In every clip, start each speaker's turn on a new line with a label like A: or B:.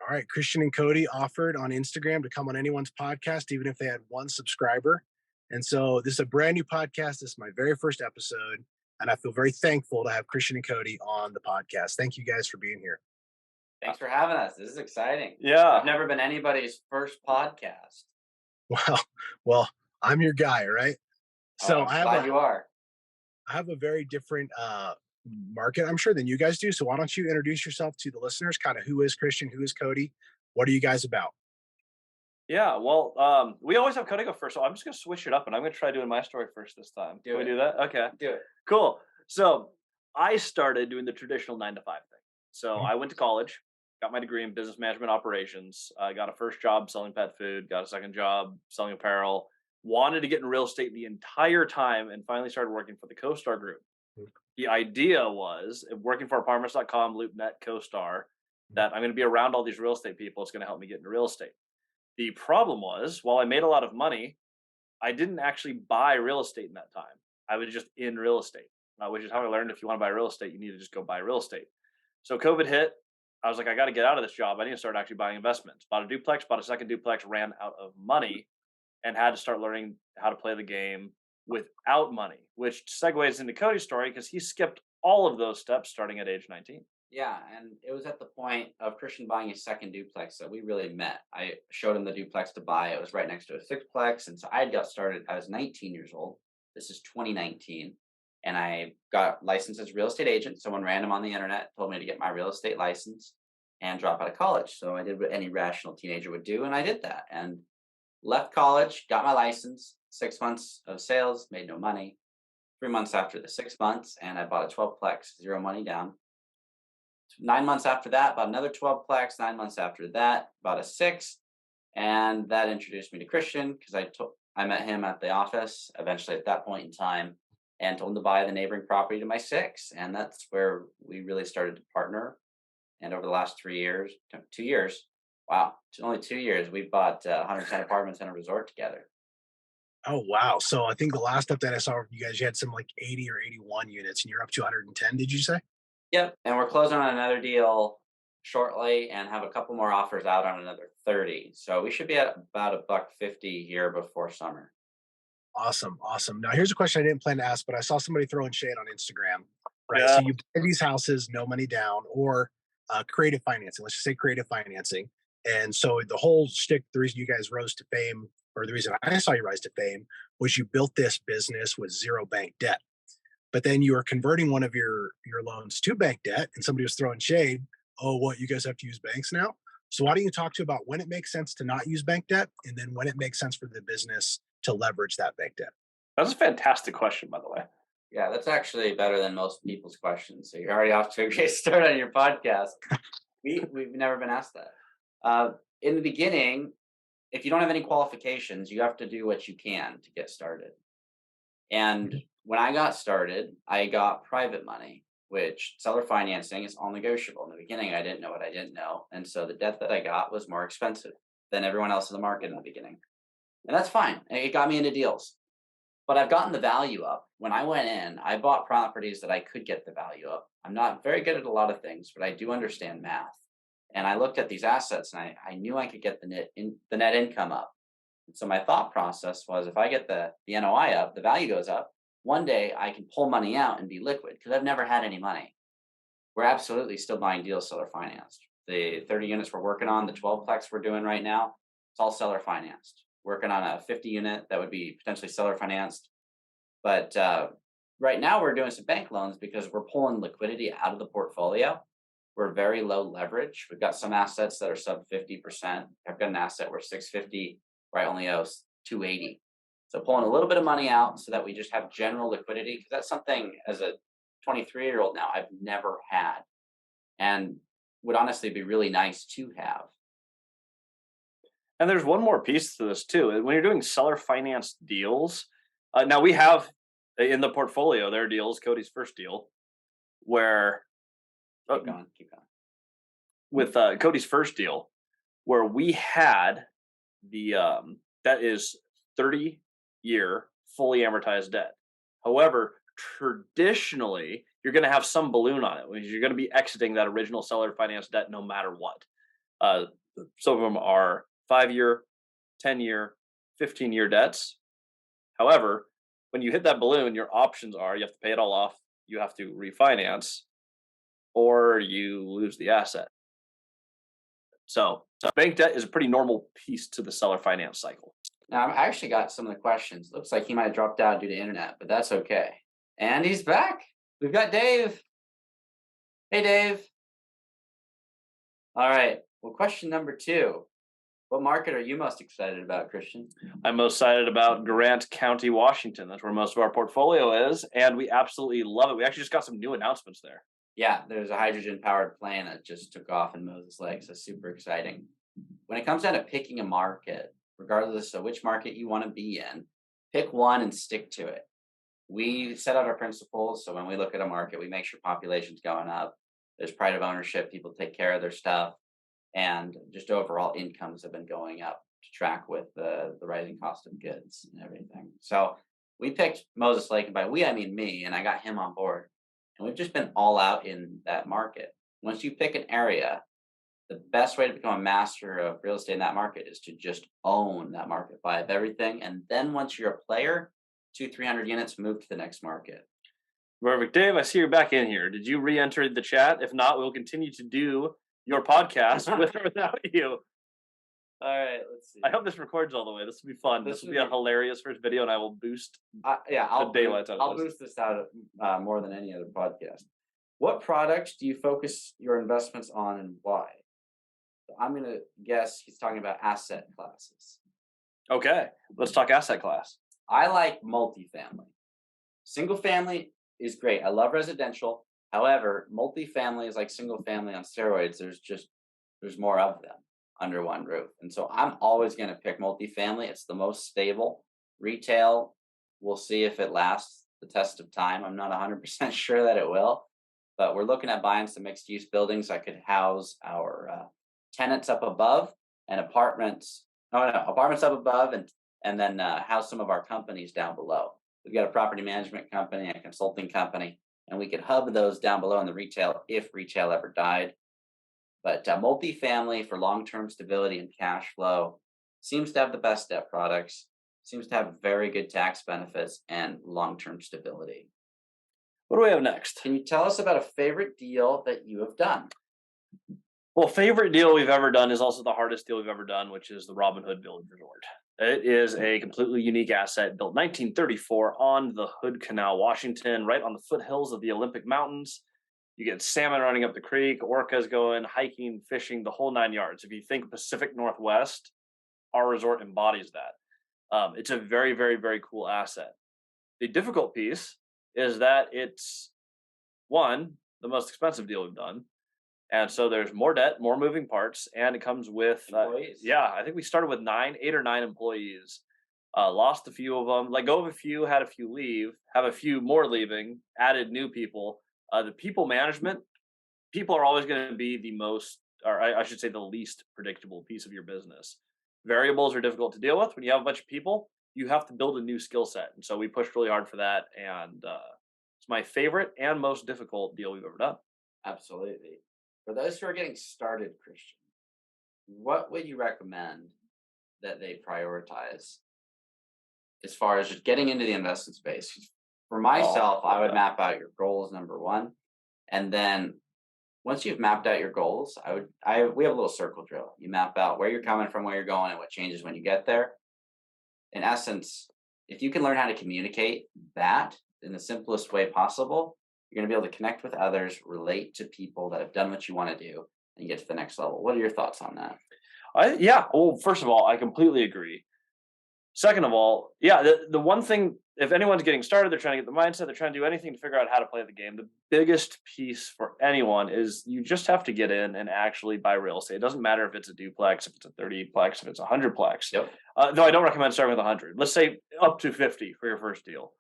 A: All right, Christian and Cody offered on Instagram to come on anyone's podcast, even if they had one subscriber. And so this is a brand new podcast. This is my very first episode. And I feel very thankful to have Christian and Cody on the podcast. Thank you guys for being here.
B: Thanks for having us. This is exciting.
C: Yeah.
B: I've never been anybody's first podcast.
A: Well, well, I'm your guy, right? So
B: I'm glad you are.
A: I have a very different market, I'm sure, than you guys do. So why don't you introduce yourself to the listeners? Kind of who is Christian, who is Cody? What are you guys about?
C: Yeah, well, we always have Cody go first, so I'm just going to switch it up, and I'm going to try doing my story first this time. Can we do that? Okay.
B: Do it.
C: Cool. So I started doing the traditional 9 to 5 thing. So I went to college, got my degree in business management operations. I got a first job selling pet food, got a second job selling apparel, wanted to get in real estate the entire time, and finally started working for the CoStar Group. The idea was working for apartments.com, LoopNet, CoStar, that I'm going to be around all these real estate people. It's going to help me get into real estate. The problem was, while I made a lot of money, I didn't actually buy real estate in that time. I was just in real estate, which is how I learned if you want to buy real estate, you need to just go buy real estate. So COVID hit. I was like, I got to get out of this job. I need to start actually buying investments. Bought a duplex, bought a second duplex, ran out of money, and had to start learning how to play the game without money, which segues into Cody's story because he skipped all of those steps starting at age 19.
B: Yeah, and it was at the point of Christian buying a second duplex that we really met. I showed him the duplex to buy. It was right next to a sixplex, and so I got started. I was 19 years old. This is 2019, and I got licensed as a real estate agent. Someone random on the internet told me to get my real estate license and drop out of college. So I did what any rational teenager would do, and I did that. And left college, got my license, 6 months of sales, made no money. 3 months after the 6 months, and I bought a 12plex, zero money down. 9 months after that, bought another 12plex. 9 months after that, bought a 6. And that introduced me to Christian because I met him at the office eventually at that point in time and told him to buy the neighboring property to my 6. And that's where we really started to partner. And over the last 2 years, wow, only 2 years, we've bought 110 apartments and a resort together.
A: Oh, wow. So I think the last update I saw of you guys, you had some like 80 or 81 units and you're up to 110, did you say?
B: Yep. And we're closing on another deal shortly and have a couple more offers out on another 30. So we should be at about $150 here before summer.
A: Awesome. Awesome. Now here's a question I didn't plan to ask, but I saw somebody throwing shade on Instagram, right?
C: Yeah.
A: So you buy these houses, no money down, or creative financing. Let's just say creative financing. And so the whole shtick, the reason you guys rose to fame, or the reason I saw you rise to fame, was you built this business with zero bank debt. But then you were converting one of your loans to bank debt, and somebody was throwing shade. Oh, what, you guys have to use banks now? So why don't you talk to about when it makes sense to not use bank debt, and then when it makes sense for the business to leverage that bank debt?
C: That's a fantastic question, by the way.
B: Yeah, that's actually better than most people's questions. So you're already off to a great start on your podcast. We've never been asked that. In the beginning, if you don't have any qualifications, you have to do what you can to get started. And when I got started, I got private money, which seller financing is all negotiable. In the beginning, I didn't know what I didn't know. And so the debt that I got was more expensive than everyone else in the market in the beginning. And that's fine. It got me into deals. But I've gotten the value up. When I went in, I bought properties that I could get the value up. I'm not very good at a lot of things, but I do understand math. And I looked at these assets and I knew I could get the net income up. And so my thought process was, if I get the NOI up, the value goes up, one day I can pull money out and be liquid because I've never had any money. We're absolutely still buying deals seller financed. The 30 units we're working on, the 12plex we're doing right now, it's all seller financed. Working on a 50 unit that would be potentially seller financed. But right now we're doing some bank loans because we're pulling liquidity out of the portfolio. We're very low leverage. We've got some assets that are sub 50%. I've got an asset where 650, where I only owe 280. So pulling a little bit of money out so that we just have general liquidity, because that's something as a 23-year-old now I've never had and would honestly be really nice to have.
C: And there's one more piece to this too. When you're doing seller finance deals, now we have in the portfolio, there are deals, Cody's first deal, where
B: Keep going.
C: with Cody's first deal, where we had the that is 30-year fully amortized debt. However, traditionally, you're going to have some balloon on it, which you're going to be exiting that original seller finance debt no matter what. Some of them are 5-year, 10-year, 15-year debts. However, when you hit that balloon, your options are you have to pay it all off, you have to refinance, or you lose the asset. So bank debt is a pretty normal piece to the seller finance cycle.
B: Now, I actually got some of the questions. Looks like he might have dropped out due to internet, but that's okay. And he's back. We've got Dave. Hey, Dave. All right. Well, question number 2. What market are you most excited about, Christian?
C: I'm most excited about Grant County, Washington. That's where most of our portfolio is, and we absolutely love it. We actually just got some new announcements there.
B: Yeah, there's a hydrogen-powered plane that just took off in Moses Lake, so super exciting. When it comes down to picking a market, regardless of which market you want to be in, pick one and stick to it. We set out our principles, so when we look at a market, we make sure population's going up. There's pride of ownership, people take care of their stuff, and just overall incomes have been going up to track with the rising cost of goods and everything. So we picked Moses Lake, and by we, I mean me, and I got him on board. And we've just been all out in that market. Once you pick an area, the best way to become a master of real estate in that market is to just own that market, buy up everything. And then once you're a player, 200-300 units, move to the next market.
C: Perfect. Dave, I see you're back in here. Did you re-enter the chat? If not, we'll continue to do your podcast with or without you.
B: All right, let's see.
C: I hope this records all the way. This will be fun. This will be a hilarious first video, and I will boost
B: I'll
C: daylights out of
B: I'll boost this out more than any other podcast. What products do you focus your investments on and why? I'm going to guess he's talking about asset classes.
C: Okay, let's talk asset class.
B: I like multifamily. Single family is great. I love residential. However, multifamily is like single family on steroids. There's more of them under one roof. And so I'm always going to pick multifamily. It's the most stable. Retail, we'll see if it lasts the test of time. I'm not 100% sure that it will, but we're looking at buying some mixed use buildings that could house our tenants up above and apartments up above and then house some of our companies down below. We've got a property management company, a consulting company, and we could hub those down below in the retail if retail ever died. But multifamily for long-term stability and cash flow seems to have the best debt products, seems to have very good tax benefits and long-term stability.
C: What do we have next?
B: Can you tell us about a favorite deal that you have done?
C: Well, favorite deal we've ever done is also the hardest deal we've ever done, which is the Robin Hood Village Resort. It is a completely unique asset built 1934 on the Hood Canal, Washington, right on the foothills of the Olympic Mountains. You get salmon running up the creek, orcas going, hiking, fishing, the whole 9 yards. If you think Pacific Northwest, our resort embodies that. It's a very, very, very cool asset. The difficult piece is that it's, one, the most expensive deal we've done. And so there's more debt, more moving parts, and it comes with,
B: employees.
C: I think we started with 8 or 9 employees, lost a few of them, let go of a few, had a few leave, have a few more leaving, added new people. The people management, people are always going to be the most, or I should say the least predictable piece of your business. Variables are difficult to deal with. When you have a bunch of people, you have to build a new skill set. And so we pushed really hard for that. And it's my favorite and most difficult deal we've ever done.
B: Absolutely. For those who are getting started, Christian, what would you recommend that they prioritize as far as just getting into the investment space? For myself, I would map out your goals, number one. And then once you've mapped out your goals, we have a little circle drill. You map out where you're coming from, where you're going, and what changes when you get there. In essence, if you can learn how to communicate that in the simplest way possible, you're going to be able to connect with others, relate to people that have done what you want to do, and get to the next level. What are your thoughts on that?
C: Well, first of all, I completely agree. Second of all, the one thing, if anyone's getting started, they're trying to get the mindset, they're trying to do anything to figure out how to play the game. The biggest piece for anyone is you just have to get in and actually buy real estate. It doesn't matter if it's a duplex, if it's a 30-plex, if it's a 100-plex. Yep. Though I don't recommend starting with 100. Let's say up to 50 for your first deal.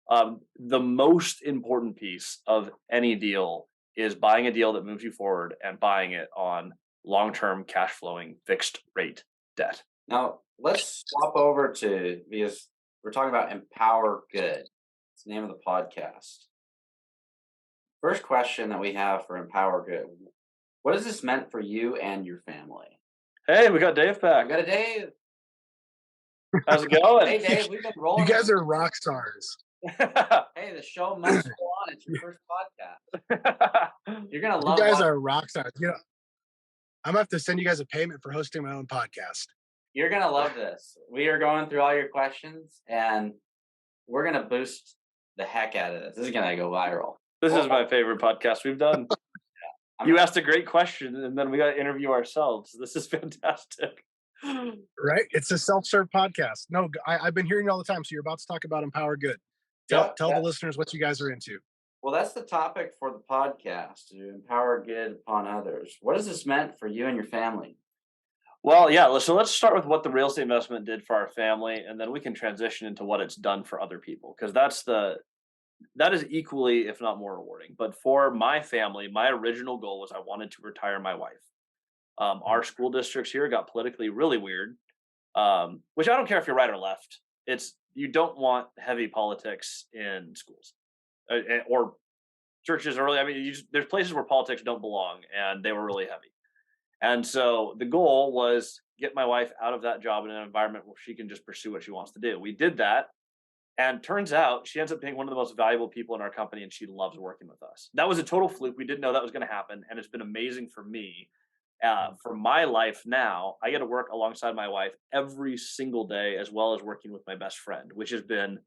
C: The most important piece of any deal is buying a deal that moves you forward and buying it on long-term cash flowing fixed rate debt.
B: Now, let's swap over because we're talking about Empower Good. It's the name of the podcast. First question that we have for Empower Good. What has this meant for you and your family?
C: Hey, we got Dave
B: I
C: back.
B: got a Dave.
C: How's it going?
B: Hey, Dave, we've been rolling.
A: You guys are rock stars.
B: Hey, the show must go on. It's your first podcast. You're gonna love.
A: You guys are rock stars. You know, I'm gonna have to send you guys a payment for hosting my own podcast.
B: You're gonna love this. We are going through all your questions, and we're gonna boost the heck out of this. This is gonna go viral.
C: This is my favorite podcast we've done. You asked a great question, and then we got to interview ourselves. This is fantastic.
A: Right? It's a self-serve podcast. No, I've been hearing it all the time. So you're about to talk about Empower Good. Tell the listeners what you guys are into.
B: Well, that's the topic for the podcast, to empower good upon others. What has this meant for you and your family?
C: Well, yeah. So let's start with what the real estate investment did for our family, and then we can transition into what it's done for other people, because that is equally, if not more, rewarding. But for my family, my original goal was I wanted to retire my wife. Our school districts here got politically really weird, which I don't care if you're right or left. You don't want heavy politics in schools or churches. Or really, I mean, there's places where politics don't belong, and they were really heavy. And so the goal was get my wife out of that job in an environment where she can just pursue what she wants to do. We did that. And turns out she ends up being one of the most valuable people in our company, and she loves working with us. That was a total fluke. We didn't know that was going to happen, and it's been amazing for me. For my life now, I get to work alongside my wife every single day, as well as working with my best friend, which has been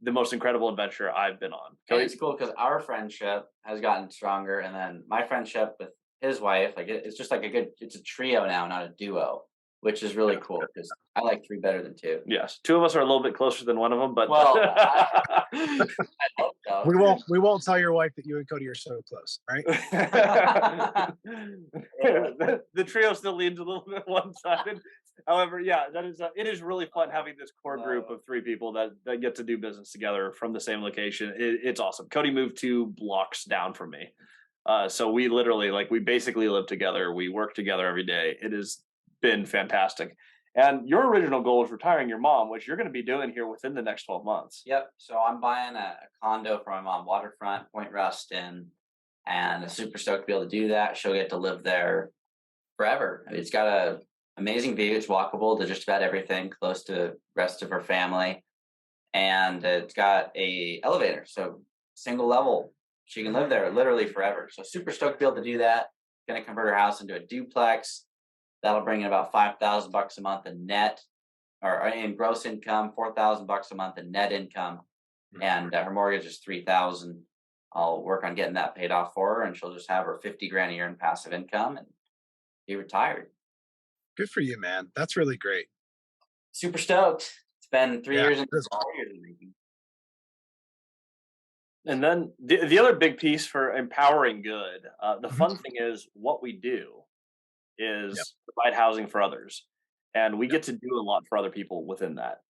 C: the most incredible adventure I've been on.
B: And it's cool because our friendship has gotten stronger, and then my friendship with his wife, like it's just like it's a trio now, not a duo, which is really cool because I like 3 better than 2.
C: Yes, 2 of us are a little bit closer than one of them, but
B: well, I hope so.
A: We won't tell your wife that you and Cody are so close, right?
C: The trio still leans a little bit one-sided. However, yeah, it is really fun having this core group of 3 people that get to do business together from the same location. It's awesome. Cody moved 2 blocks down from me, so we literally we basically live together. We work together every day. It has been fantastic. And your original goal was retiring your mom, which you're going to be doing here within the next 12 months.
B: Yep. So I'm buying a condo for my mom, waterfront, Point Ruston, and I'm super stoked to be able to do that. She'll get to live there forever. It's got a amazing view. It's walkable to just about everything, close to the rest of her family. And it's got a elevator, so single level. She can live there literally forever. So super stoked to be able to do that. Going to convert her house into a duplex. That'll bring in about $5,000 a month in net, or in gross income, $4,000 a month in net income, and her mortgage is $3,000. I'll work on getting that paid off for her, and she'll just have her $50,000 a year in passive income and be retired.
A: Good for you, man. That's really great.
B: Super stoked. It's been 3 years and 4 years in the making.
C: And then the other big piece for empowering good, the fun thing is what we do is provide housing for others, and we get to do a lot for other people within that.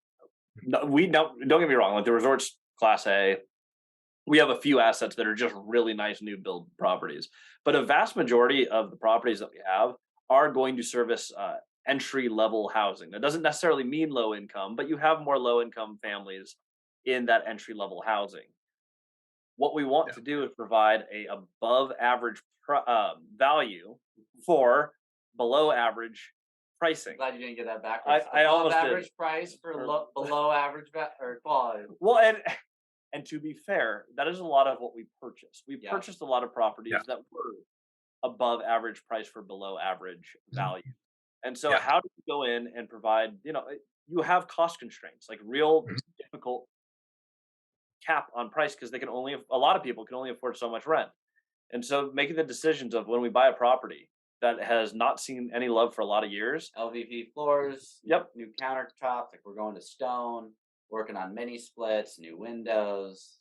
C: Don't get me wrong, like the resort's Class A, we have a few assets that are just really nice new build properties, but a vast majority of the properties that we have are going to service entry level housing. That doesn't necessarily mean low income, but you have more low income families in that entry level housing. What we want to do is provide a above average value for below average pricing.
B: Glad you didn't get that backwards.
C: I almost
B: average
C: did.
B: Price for below average or quality.
C: Well, and to be fair, that is a lot of what we purchased. We purchased a lot of properties that were above average price for below average value. And so how do you go in and provide, you have cost constraints, like real difficult cap on price, because a lot of people can only afford so much rent. And so making the decisions of when we buy a property that has not seen any love for a lot of years.
B: LVP floors.
C: Yep.
B: New countertops. Like we're going to stone. Working on mini splits. New windows.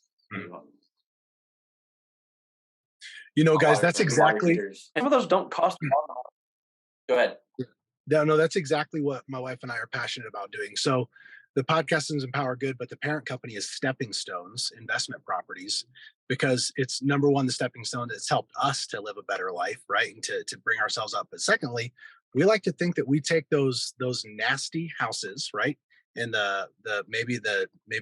A: Guys, that's exactly.
C: Some of those don't cost a lot.
B: Go ahead.
A: No, that's exactly what my wife and I are passionate about doing. So the podcast is Empower Good, but the parent company is Stepping Stones Investment Properties, because it's number one, the stepping stone that's helped us to live a better life, right? And to bring ourselves up. But secondly, we like to think that we take those nasty houses, right? In the maybe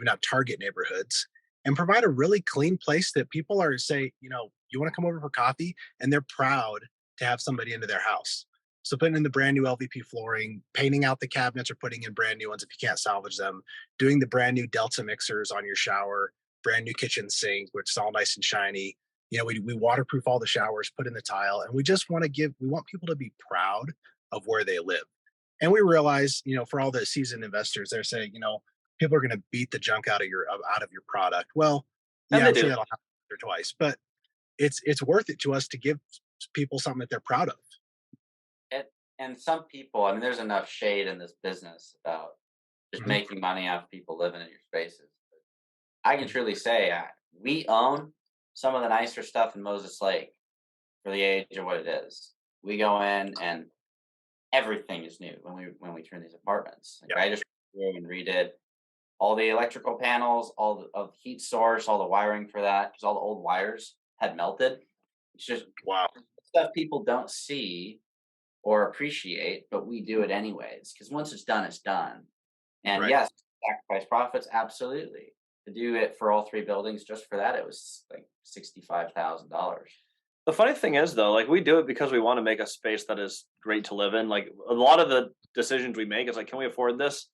A: not target neighborhoods, and provide a really clean place that people you want to come over for coffee, and they're proud to have somebody into their house. So putting in the brand new LVP flooring, painting out the cabinets or putting in brand new ones if you can't salvage them, doing the brand new Delta mixers on your shower, brand new kitchen sink, which is all nice and shiny. We waterproof all the showers, put in the tile, and we just we want people to be proud of where they live. And we realize, for all the seasoned investors, they're saying, people are going to beat the junk out of your product. Well,
C: And
A: yeah,
C: they
A: I'm sure
C: do.
A: that'll happen once or twice, but it's worth it to us to give people something that they're proud of.
B: And, and some people, I mean, there's enough shade in this business about just
A: Mhm.
B: making money off people living in your spaces. I can truly say we own some of the nicer stuff in Moses Lake for the age of what it is. We go in and everything is new when we turn these apartments.
A: Yeah.
B: Like I just went through and redid all the electrical panels, all of the heat source, all the wiring for that, because all the old wires had melted. It's just
A: Wow.
B: stuff people don't see or appreciate, but we do it anyways. Because once it's done, it's done. And
A: Right.
B: yes, sacrifice profits, absolutely. To do it for all three buildings, just for that, it was like $65,000.
C: The funny thing is, though, like we do it because we want to make a space that is great to live in. Like a lot of the decisions we make is like, can we afford this?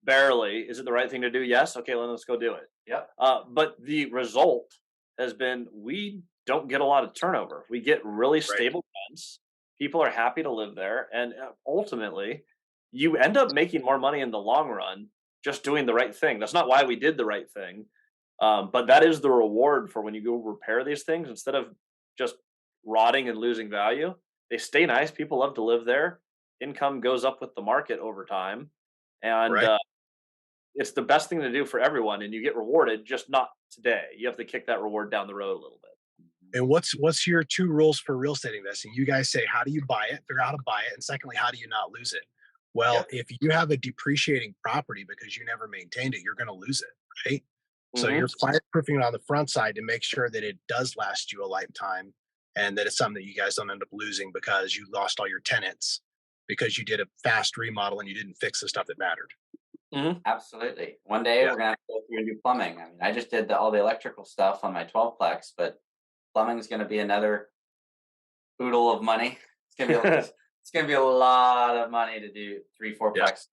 C: Barely. Is it the right thing to do? Yes. Okay, then let's go do it.
B: Yep.
C: But the result has been we don't get a lot of turnover. We get really
A: Right.
C: stable rents. People are happy to live there, and ultimately, you end up making more money in the long run just doing the right thing. That's not why we did the right thing, but that is the reward for when you go repair these things instead of just rotting and losing value. They stay nice. People love to live there. Income goes up with the market over time, and
A: Right.
C: it's the best thing to do for everyone. And you get rewarded, just not today. You have to kick that reward down the road a little bit.
A: And what's your two rules for real estate investing? You guys say, how do you buy it? Figure out how to buy it. And secondly, how do you not lose it? Well,
B: Yep.
A: if you have a depreciating property because you never maintained it, you're going to lose it, right? So
C: Hmm.
A: you're fireproofing it on the front side to make sure that it does last you a lifetime and that it's something that you guys don't end up losing because you lost all your tenants because you did a fast remodel and you didn't fix the stuff that mattered.
C: Hmm.
B: Absolutely. One day
A: Yeah.
B: we're gonna have to go through and do plumbing. I mean, I just did all the electrical stuff on my 12-plex, but plumbing is gonna be another oodle of money. It's gonna be a lot of money to do three,
A: Yeah.
B: fourplex.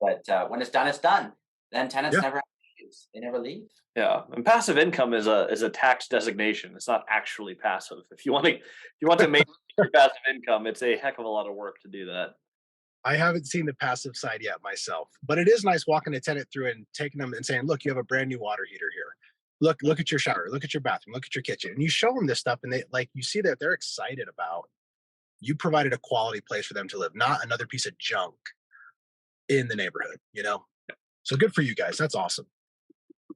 B: But when it's done, it's done. Then tenants
A: Yeah.
B: never have issues. They never leave.
C: Yeah, and passive income is a tax designation. It's not actually passive. If you want to make your passive income, it's a heck of a lot of work to do that.
A: I haven't seen the passive side yet myself, but it is nice walking a tenant through and taking them and saying, "Look, you have a brand new water heater here. Look at your shower. Look at your bathroom. Look at your kitchen." And you show them this stuff, and you see that they're excited about you provided a quality place for them to live, not another piece of junk in the neighborhood. So good for you guys. That's awesome.
B: Well,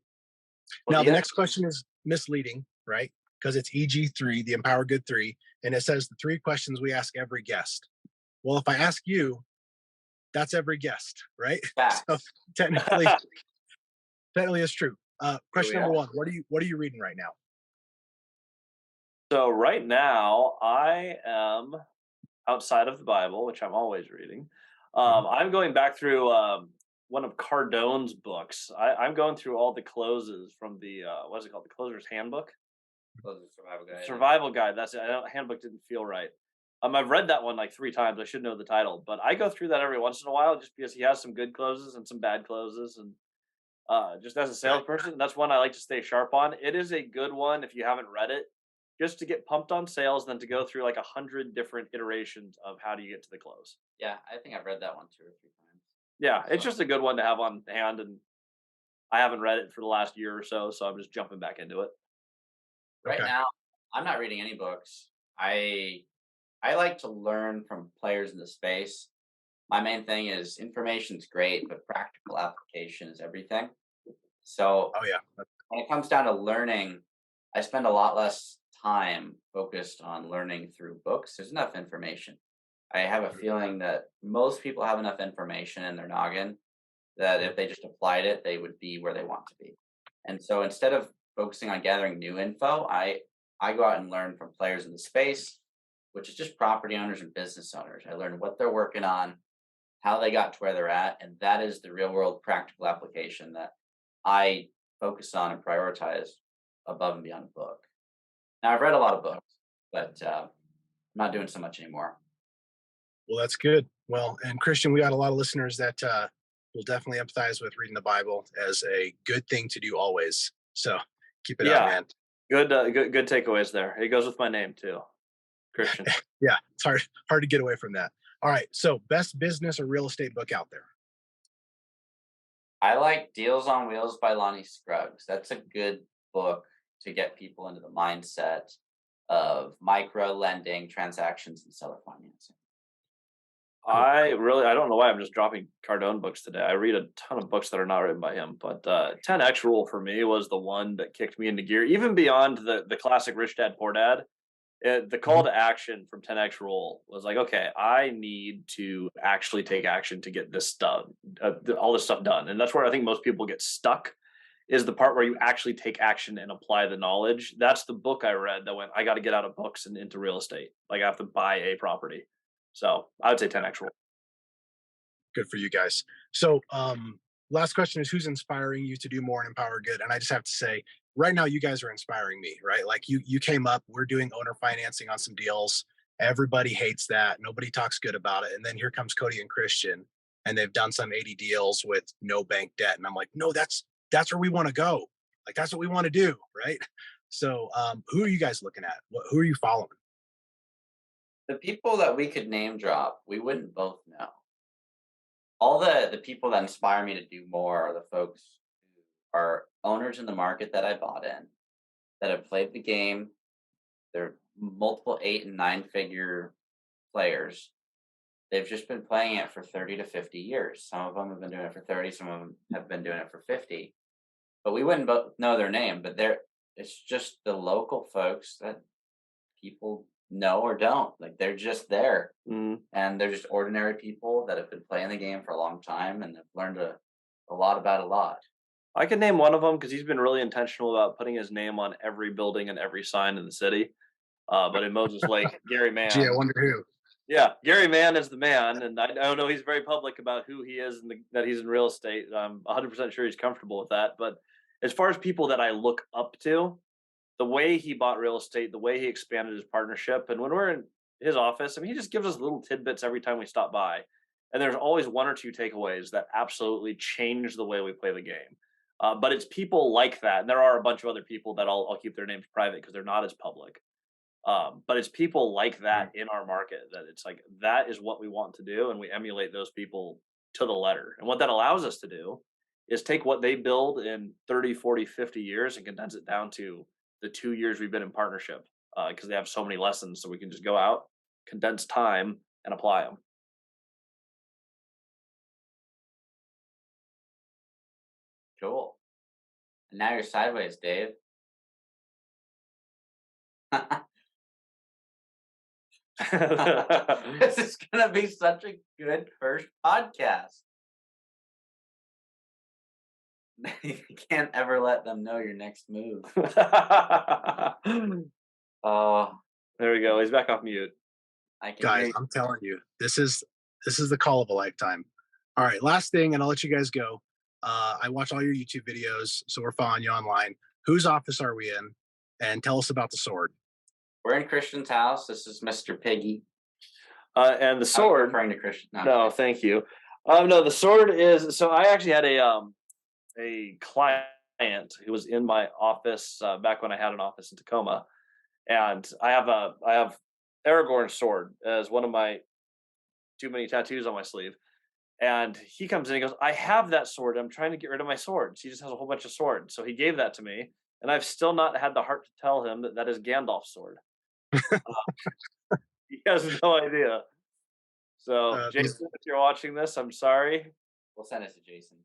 A: Now
B: the
A: the
B: other
A: next question is misleading, right? Because it's EG3, the Empower Good 3, and it says the three questions we ask every guest. Well, if I ask you, that's every guest, right? So
B: facts.
A: technically, technically it's true.
B: Here
A: Question
B: we
A: number
B: are.
A: one: What are you reading right now?
C: So right now, I am outside of the Bible, which I'm always reading.
A: Mhm.
C: I'm going back through one of Cardone's books. I'm going through all the closes from the what is it called? The Closer's Handbook.
B: Those are survival guide.
C: Survival Guide. That's it. Handbook didn't feel right. I've read that one like 3 times. I should know the title, but I go through that every once in a while just because he has some good closes and some bad closes, and just as a
A: Right.
C: salesperson, that's one I like to stay sharp on. It is a good one if you haven't read it, just to get pumped on sales, then to go through like 100 different iterations of how do you get to the close.
B: Yeah, I think I've read that one 2 or 3 times.
C: Yeah, it's
B: So
C: just a good one to have on hand, and I haven't read it for the last year or so, so I'm just jumping back into it.
B: right
A: Okay.
B: now, I'm not reading any books. I like to learn from players in the space. My main thing is information's great, but practical application is everything. So
A: Oh yeah.
B: when it comes down to learning, I spend a lot less time focused on learning through books. There's enough information. I have a feeling that most people have enough information in their noggin that if they just applied it, they would be where they want to be. And so instead of focusing on gathering new info, I go out and learn from players in the space, which is just property owners and business owners. I learn what they're working on, how they got to where they're at, and that is the real world practical application that I focus on and prioritize above and beyond a book. Now I've read a lot of books, but I'm not doing so much anymore.
A: Well, that's good. Well, and Christian, we got a lot of listeners that will definitely empathize with reading the Bible as a good thing to do always. So keep it up,
C: Yeah,
A: man.
C: good takeaways there. It goes with my name too, Christian.
A: Yeah, it's hard to get away from that. All right, so best business or real estate book out there?
B: I like Deals on Wheels by Lonnie Scruggs. That's a good book to get people into the mindset of micro lending, transactions, and seller financing.
C: I don't know why I'm just dropping Cardone books today. I read a ton of books that are not written by him, but 10X Rule for me was the one that kicked me into gear, even beyond the classic Rich Dad Poor Dad. The call to action from 10X Rule was like, okay, I need to actually take action to get this stuff, all this stuff done. And that's where I think most people get stuck, is the part where you actually take action and apply the knowledge. That's the book I read that went, I got to get out of books and into real estate. Like I have to buy a property. So I would say 10X Rule.
A: Good for you guys. So last question is, who's inspiring you to do more and empower good? And I just have to say, right now, you guys are inspiring me, right? Like you came up, we're doing owner financing on some deals. Everybody hates that. Nobody talks good about it. And then here comes Cody and Christian, and they've done some 80 deals with no bank debt. And I'm like, no, that's where we want to go. Like, that's what we want to do. Right. So who are you guys looking at? Who are you following?
B: The people that we could name drop, we wouldn't both know. All the people that inspire me to do more are the folks who are owners in the market that I bought in, that have played the game. They're multiple 8 and 9 figure players. They've just been playing it for 30 to 50 years. Some of them have been doing it for 30, some of them have been doing it for 50. But we wouldn't both know their name, but it's just the local folks that people know or don't. Like, they're just there. And they're just ordinary people that have been playing the game for a long time and have learned a lot about a lot.
C: I can name one of them because he's been really intentional about putting his name on every building and every sign in the city. But in Moses Lake, Gary Mann.
A: Gee, I wonder who.
C: Yeah, Gary Mann is the man, and I don't know, he's very public about who he is and that he's in real estate. I'm 100% sure he's comfortable with that. But as far as people that I look up to, the way he bought real estate, the way he expanded his partnership, and when we're in his office, I mean, he just gives us little tidbits every time we stop by. And there's always one or two takeaways that absolutely change the way we play the game. But it's people like that. And there are a bunch of other people that I'll keep their names private because they're not as public. But it's people like that in our market that it's like, that is what we want to do. And we emulate those people to the letter. And what that allows us to do is take what they build in 30, 40, 50 years and condense it down to the 2 years we've been in partnership, because they have so many lessons. So we can just go out, condense time, and apply them.
B: Cool. And now you're sideways, Dave. This is going to be such a good first podcast. You can't ever let them know your next move.
C: There we go. He's back off mute.
A: Guys, I'm telling you, this is the call of a lifetime. All right, last thing, and I'll let you guys go. I watch all your YouTube videos, so we're following you online. Whose office are we in? And tell us about the sword.
B: We're in Christian's house. This is Mr. Piggy.
C: And the sword.
B: I'm referring to Christian.
C: No, thank you. No, the sword is. So I actually had a client who was in my office back when I had an office in Tacoma, and I have Aragorn's sword as one of my too many tattoos on my sleeve. And he comes in and goes, I have that sword. I'm trying to get rid of my swords. He just has a whole bunch of swords. So he gave that to me. And I've still not had the heart to tell him that is Gandalf's sword. He has no idea. So, Jason, if you're watching this, I'm sorry.
B: We'll send it to Jason.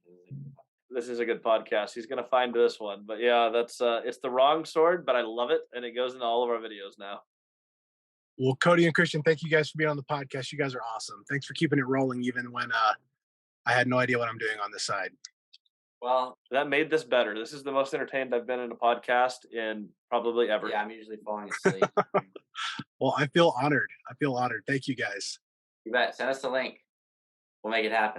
C: This is a good podcast. He's going to find this one. But yeah, that's it's the wrong sword, but I love it. And it goes into all of our videos now.
A: Well, Cody and Christian, thank you guys for being on the podcast. You guys are awesome. Thanks for keeping it rolling, even when I had no idea what I'm doing on this side.
B: Well,
C: that made this better. This is the most entertained I've been in a podcast in probably ever.
B: Yeah, I'm usually falling asleep.
A: Well, I feel honored. Thank you guys.
B: You bet. Send us the link. We'll make it happen.